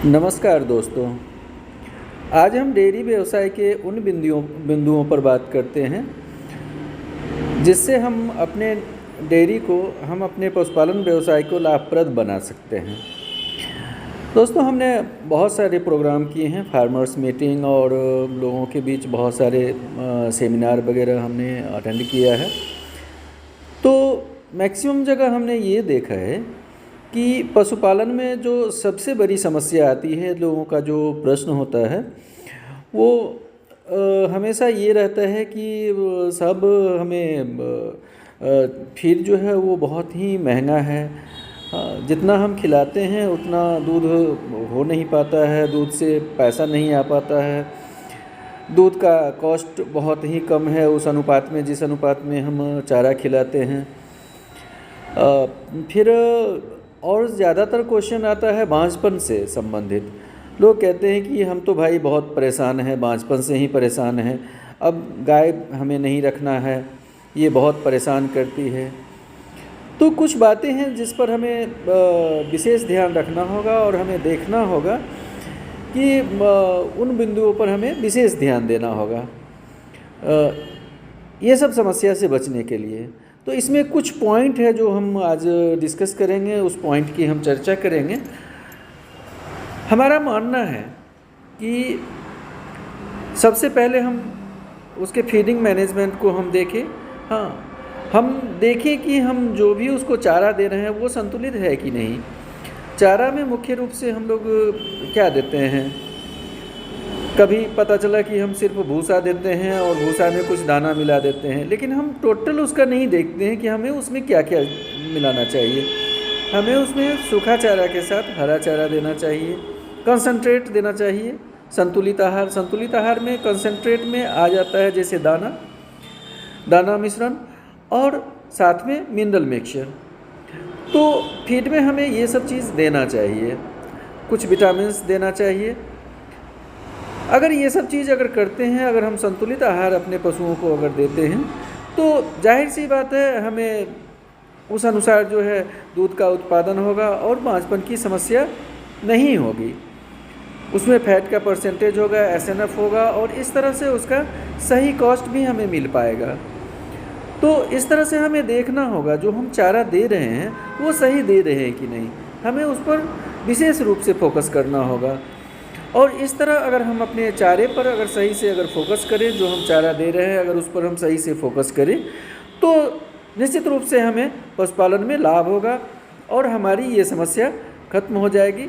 नमस्कार दोस्तों। आज हम डेयरी व्यवसाय के उन बिंदुओं पर बात करते हैं जिससे हम अपने हम अपने पशुपालन व्यवसाय को लाभप्रद बना सकते हैं। दोस्तों, हमने बहुत सारे प्रोग्राम किए हैं, फार्मर्स मीटिंग और लोगों के बीच बहुत सारे सेमिनार वगैरह हमने अटेंड किया है। तो मैक्सिमम जगह हमने ये देखा है कि पशुपालन में जो सबसे बड़ी समस्या आती है, लोगों का जो प्रश्न होता है वो हमेशा ये रहता है कि सब हमें फीड जो है वो बहुत ही महंगा है। जितना हम खिलाते हैं उतना दूध हो नहीं पाता है, दूध से पैसा नहीं आ पाता है, दूध का कॉस्ट बहुत ही कम है उस अनुपात में जिस अनुपात में हम चारा खिलाते हैं। फिर और ज़्यादातर क्वेश्चन आता है बांझपन से संबंधित। लोग कहते हैं कि हम तो भाई बहुत परेशान हैं, बांझपन से ही परेशान हैं, अब गाय हमें नहीं रखना है, ये बहुत परेशान करती है। तो कुछ बातें हैं जिस पर हमें विशेष ध्यान रखना होगा और हमें देखना होगा कि उन बिंदुओं पर हमें विशेष ध्यान देना होगा ये सब समस्या से बचने के लिए। तो इसमें कुछ पॉइंट है जो हम आज डिस्कस करेंगे, उस पॉइंट की हम चर्चा करेंगे। हमारा मानना है कि सबसे पहले हम उसके फीडिंग मैनेजमेंट को हम देखें। हम देखें कि हम जो भी उसको चारा दे रहे हैं वो संतुलित है कि नहीं। चारा में मुख्य रूप से हम लोग क्या देते हैं, कभी पता चला कि हम सिर्फ भूसा देते हैं और भूसा में कुछ दाना मिला देते हैं, लेकिन हम टोटल उसका नहीं देखते हैं कि हमें उसमें क्या क्या मिलाना चाहिए। हमें उसमें सूखा चारा के साथ हरा चारा देना चाहिए, कंसंट्रेट देना चाहिए, संतुलित आहार में कंसंट्रेट में आ जाता है जैसे दाना मिश्रण और साथ में मिनरल मिक्सचर। तो फीड में हमें ये सब चीज़ देना चाहिए, कुछ विटामिन्स देना चाहिए। अगर ये सब चीज़ अगर करते हैं, अगर हम संतुलित आहार अपने पशुओं को अगर देते हैं तो जाहिर सी बात है हमें उस अनुसार जो है दूध का उत्पादन होगा और बांझपन की समस्या नहीं होगी। उसमें फैट का परसेंटेज होगा, एसएनएफ होगा और इस तरह से उसका सही कॉस्ट भी हमें मिल पाएगा। तो इस तरह से हमें देखना होगा जो हम चारा दे रहे हैं वो सही दे रहे हैं कि नहीं, हमें उस पर विशेष रूप से फोकस करना होगा। और इस तरह अगर हम अपने चारे पर अगर सही से अगर फोकस करें, जो हम चारा दे रहे हैं अगर उस पर हम सही से फोकस करें तो निश्चित रूप से हमें पशुपालन में लाभ होगा और हमारी ये समस्या खत्म हो जाएगी।